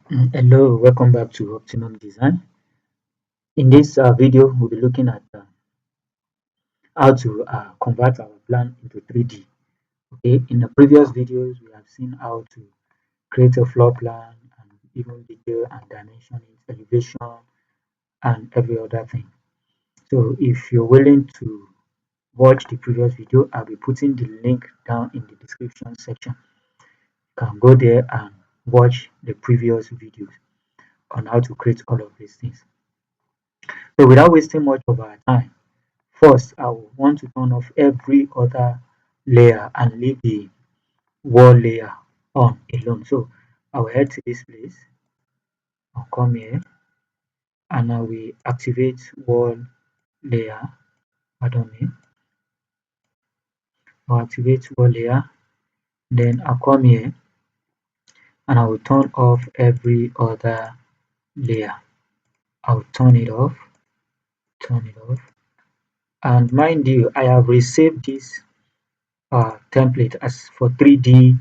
Hello, welcome back to Optimum Design. In this video, we'll be looking at how to convert our plan into 3D. Okay, in the previous videos, we have seen how to create a floor plan and even detail and dimension, elevation, and every other thing. So, if you're willing to watch the previous video, I'll be putting the link down in the description section. You can go there and watch the previous videos on how to create all of these things. So, without wasting much of our time, first, I will want to turn off every other layer and leave the wall layer on alone. So I will head to this place, I'll come here and I will activate wall layer. Pardon me. I'll activate wall layer, then I'll come here and I will turn off every other layer. I'll turn it off, and mind you, I have received this template as for 3D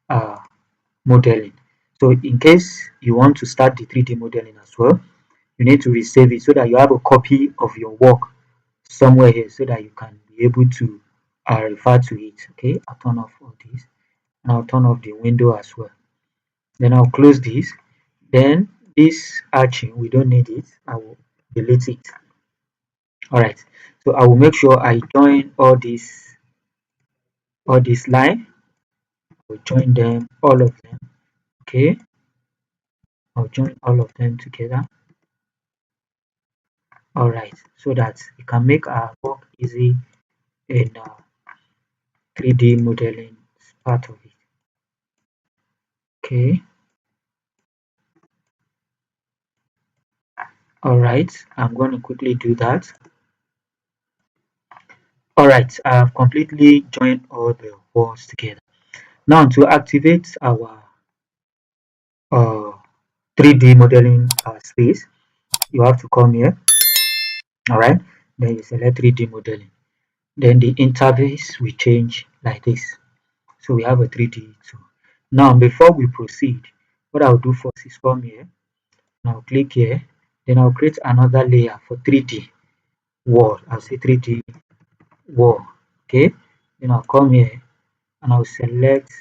uh, modeling. So in case you want to start the 3D modeling as well, you need to resave it so that you have a copy of your work somewhere here so that you can be able to refer to it. Okay, I'll turn off all this and I'll turn off the window as well. Then I'll close this. Then this arching, we don't need it. I will delete it. All right. So I will make sure I join all this line. I will join them, all of them. Okay. I'll join all of them together. All right. So that it can make our work easy in 3D modeling is part of it. Okay. All right. I'm going to quickly do that. All right. I've completely joined all the walls together. Now to activate our uh, 3D modeling space, you have to come here. All right. Then you select 3D modeling. Then the interface will change like this. So we have a 3D tool. Now before we proceed, what I'll do first is come here. And I'll click here. Then I'll create another layer for 3D wall. I'll say 3D wall. Okay. Then I'll come here and I'll select,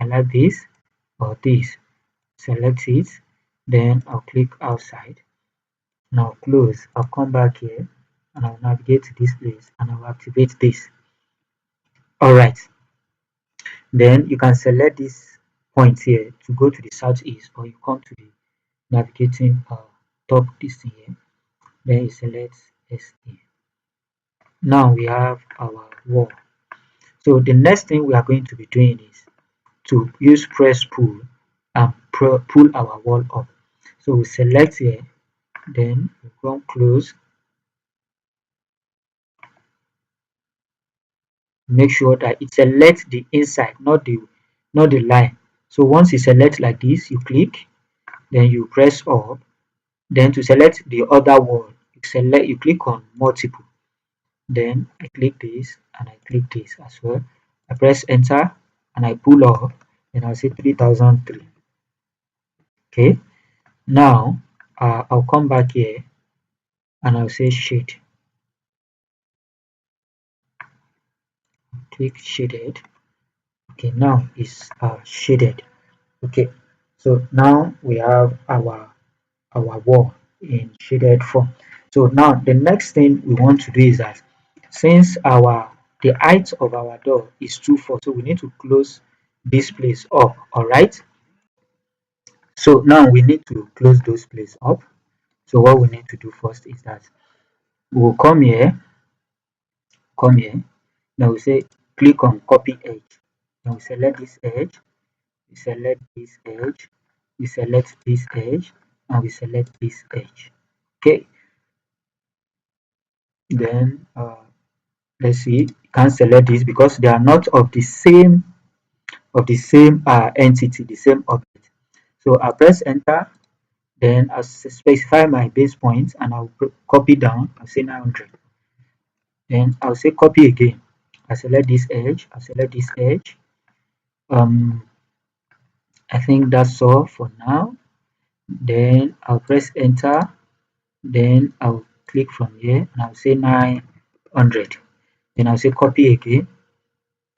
I like this or this. Select it. Then I'll click outside. And I'll close. I'll come back here and I'll navigate to this place and I'll activate this. Alright. Then you can select this point here to go to the southeast, or you come to the navigating top this thing here. Then you select SE. Now we have our wall. So the next thing we are going to be doing is to use press pull and pull our wall up. So we select here, then we come close. Make sure that it selects the inside, not the line. So once you select like this, you click, then you press up. Then to select the other wall, you click on multiple. Then I click this and I click this as well. I press enter and I pull up, and I'll say 3003. Okay. Now I'll come back here and I'll say shade. Click shaded. Okay, now it's shaded. Okay, so now we have our wall in shaded form. So now the next thing we want to do is that since the height of our door is 2.4, so we need to close this place up. All right. So now we need to close those places up. So what we need to do first is that we'll come here. Now we say click on copy edge. Now we select this edge, we select this edge, we select this edge, and we select this edge. Okay. Then let's see, you can't select this because they are not of the same entity, the same object. So I press enter, then I specify my base point and I'll copy down. I'll say 900. Then I'll say copy again. I select this edge, I select this edge. I think that's all for now. then I'll press enter, then I'll click from here and I'll say 900. Then I'll say copy again.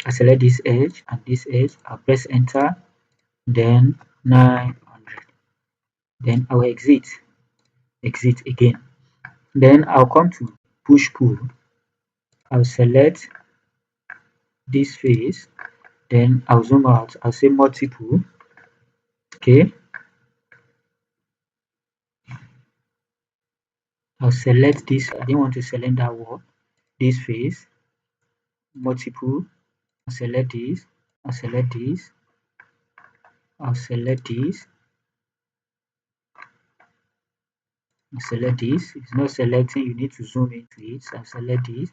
I select this edge and this edge, I'll press enter, then 900. Then I'll exit again. Then I'll come to push pull. I'll select this face, then I'll zoom out. I'll say multiple. Okay, I'll select this. I didn't want to select that wall. This face, multiple. I'll select this. I'll select this. I'll select this. I'll select this. It's not selecting. You need to zoom into it. I'll select this.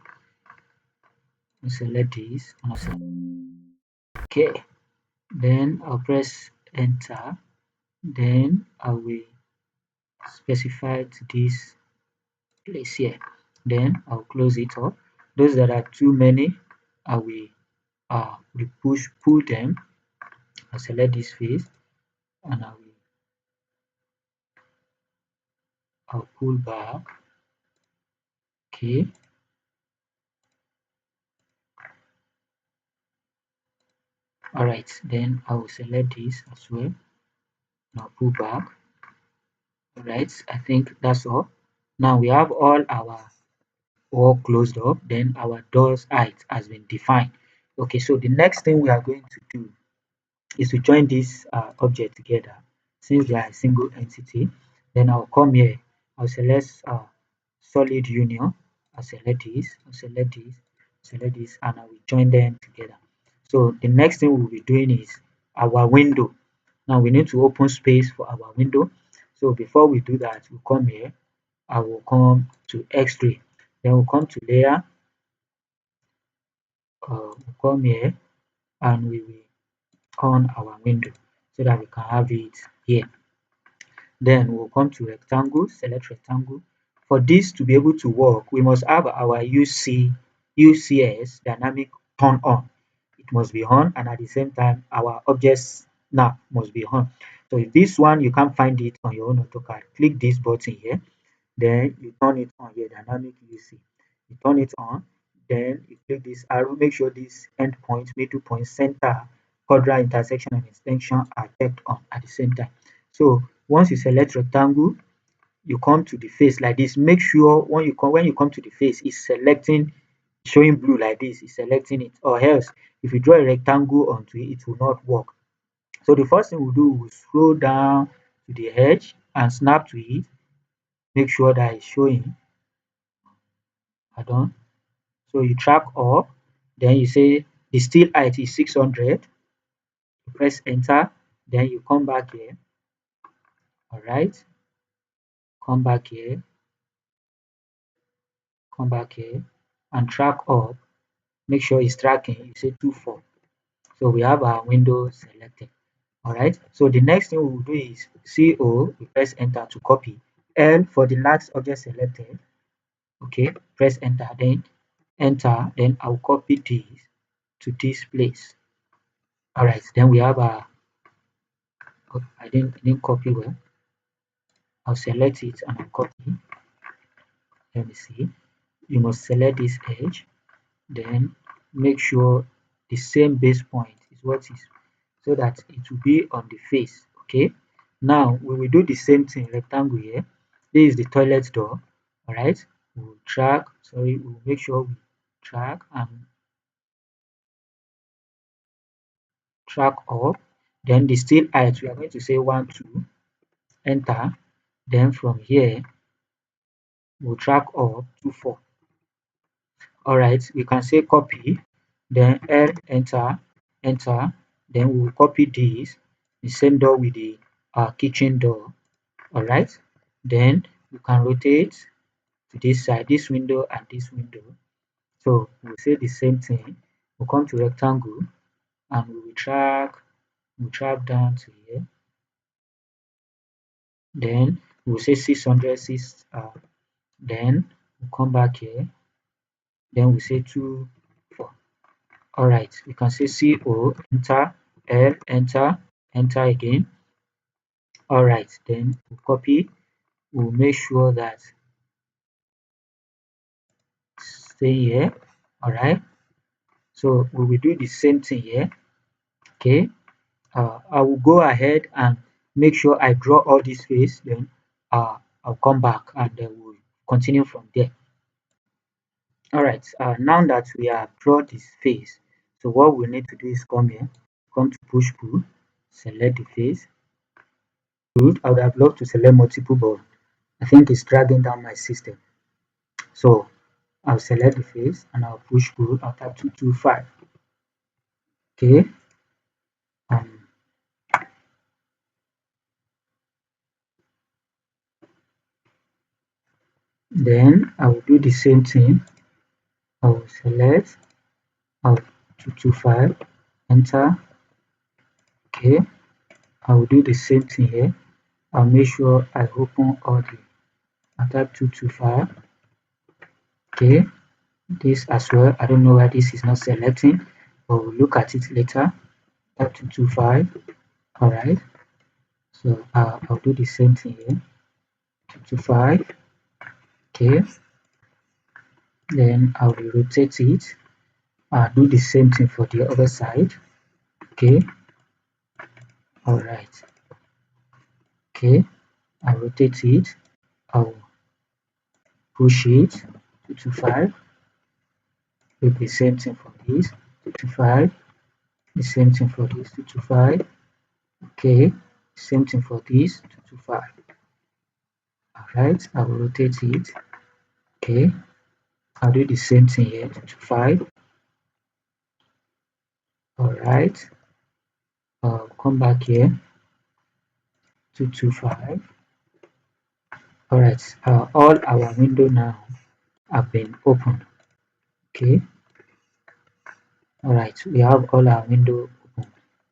I'll select this. And I'll select. Okay. Then I'll press enter. Then I will specify this place here. Then I'll close it up. Those that are too many, I will pull them. I'll select this face and I'll pull back. Okay. Alright, then I will select this as well. Now pull back. Alright, I think that's all. Now we have all our wall closed up, then our door's height has been defined. Okay, so the next thing we are going to do is to join this object together since they are a single entity. Then I'll come here, I'll select solid union, I'll select this, I'll select this, select this, and I will join them together. So the next thing we'll be doing is our window. Now we need to open space for our window. So before we do that, we'll come here, I will come to X-ray, then we'll come to layer, we'll come here, and we will on our window so that we can have it here. Then we'll come to rectangle, select rectangle. For this to be able to work, we must have our UCS dynamic turn on. It must be on, and at the same time, our object snap must be on. So if this one you can't find it on your own AutoCAD, click this button here, then you turn it on here, dynamic UC. You turn it on, then you click this arrow, make sure this end point, middle point, center, quadra, intersection, and extension are kept on at the same time. So once you select rectangle, you come to the face like this. Make sure when you come to the face, it's selecting, showing blue like this, it's selecting it, or else if you draw a rectangle onto it, it will not work. So the first thing we'll do, we'll scroll down to the edge and snap to it. Make sure that it's showing. Pardon. So you track up, then you say the steel height is 600. You press enter, then you come back here. All right, come back here, come back here, and track up. Make sure it's tracking. You say 24. So we have our window selected. All right. So the next thing we will do is CO. We press enter to copy. L for the last object selected. Okay. Press enter. Then enter. Then I'll copy this to this place. All right. Then we have our. I didn't copy well. I'll select it and I'll copy. Let me see. You must select this edge, then make sure the same base point is what is, so that it will be on the face. Okay. Now we will do the same thing, rectangle here. This is the toilet door. All right. We'll track. Sorry, we'll make sure we track and track up. Then the steel height, we are going to say 1, 2. Enter. Then from here, we'll track up to 4. All right, we can say copy, then L, enter, enter, then we will copy this, the same door with the kitchen door. All right, then we can rotate to this side, this window and this window. So we'll say the same thing. We'll come to rectangle and we'll track down to here. Then we'll say 600, then we'll come back here. Then we say 2, 4. All right, we can say CO, enter, L, enter, enter again. All right, then we'll copy. We'll make sure that stay here. All right, so we will do the same thing here. Okay, I will go ahead and make sure I draw all this face. Then I'll come back and then we'll continue from there. All right, now that we have drawn this face, so what we need to do is come here, come to push pull, select the face. Good. I would have loved to select multiple, but I think it's dragging down my system. So I'll select the face and I'll push pull. I'll type 225. Okay. Um, then I will do the same thing. I will select. I'll 225. Enter. Okay. I will do the same thing here. I'll make sure I open all the. I'll type 225. Okay. This as well. I don't know why this is not selecting, but we'll look at it later. Type 225. All right. So I'll do the same thing here. 225. Okay. Then I will rotate it. Do the same thing for the other side. Okay. All right. Okay. I'll rotate it. I'll push it. 225. Do the same thing for this. 225. The same thing for this. 225. Okay. Same thing for this. 225. All right. I will rotate it. Okay. I'll do the same thing here. 225. All right. I'll come back here. 225. All right. All our window now have been opened. Okay. All right. We have all our window open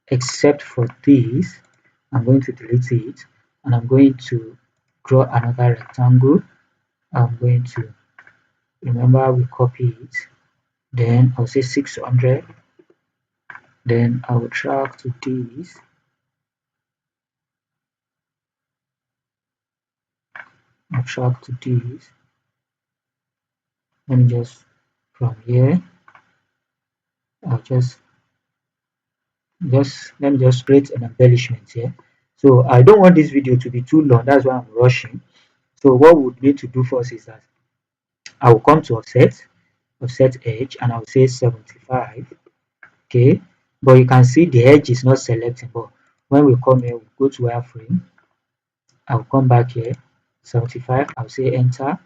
except for this. I'm going to delete it and I'm going to draw another rectangle. I'm going to remember we copy it. Then I'll say 600. Then I will drag to this. I'll drag to this. Let me just from here. I'll just let me just create an embellishment here. So I don't want this video to be too long. That's why I'm rushing. So what we need to do first is that I will come to offset edge, and I'll say 75. Okay, but you can see the edge is not selecting. But when we come here, we go to wireframe. I'll come back here, 75. I'll say enter,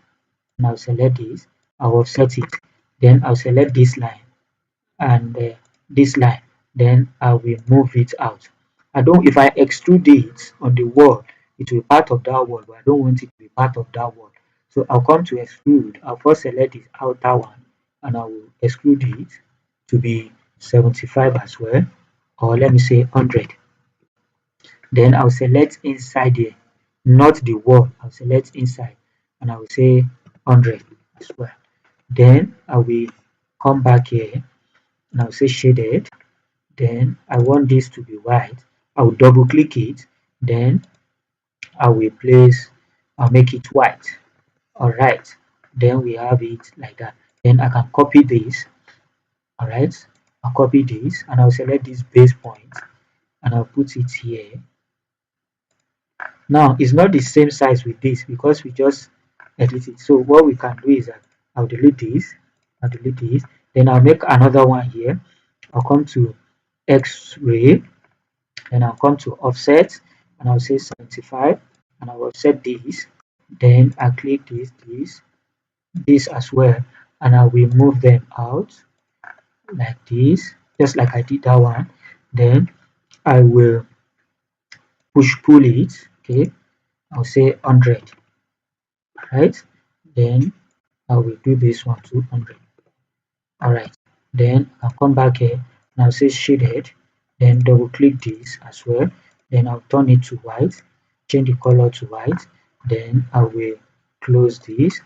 and I'll select this. I'll offset it. Then I'll select this line and this line. Then I will move it out. I don't. If I extrude it on the wall, it will be part of that wall, but I don't want it to be part of that wall. So I'll come to extrude. I'll first select this outer one and I will extrude it to be 75 as well, or let me say 100. Then I'll select inside here, not the wall. I'll select inside and I will say 100 as well. Then I will come back here and I'll say shaded. Then I want this to be white. I will double click it. Then I will place, I'll make it white. All right. Then we have it like that. Then I can copy this. All right. I'll copy this and I'll select this base point and I'll put it here. Now it's not the same size with this because we just edit it. So what we can do is that I'll delete this. I'll delete this. Then I'll make another one here. I'll come to X-ray. Then I'll come to offset and I'll say 75 and I will set this. Then I click this as well, and I will move them out like this, just like I did that one. Then I will push pull it. Okay, I'll say 100, right? Then I will do this one to 100. All right. Then I'll come back here and I'll say shaded. Then double click this as well. Then I'll turn it to white, change the color to white. Then I will close this.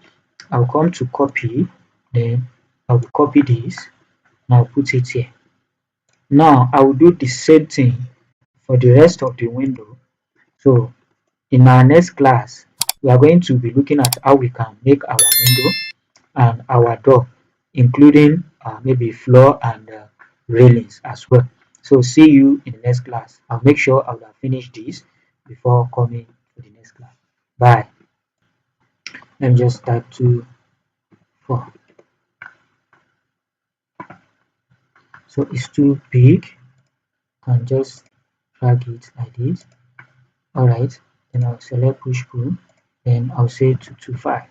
I'll come to copy. Then I will copy this and I'll put it here. Now I will do the same thing for the rest of the window. So In our next class, we are going to be looking at how we can make our window and our door, including maybe floor and railings as well. So see you in the next class. I'll make sure I will have finished this before coming to the next class. Bye. Let me just start to 4. So it's too big, and just drag it like this. Alright, then I'll select push pull, then I'll say 225.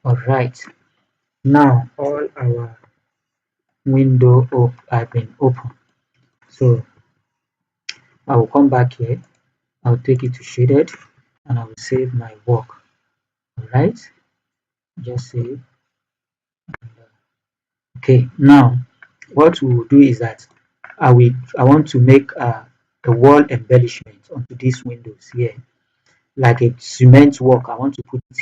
Alright, now all our window have been open. So I will come back here, I'll take it to shaded, and I will save my work. Alright, just save. Okay, now what we will do is that I want to make a wall embellishment onto these windows here, like a cement work. I want to put it here.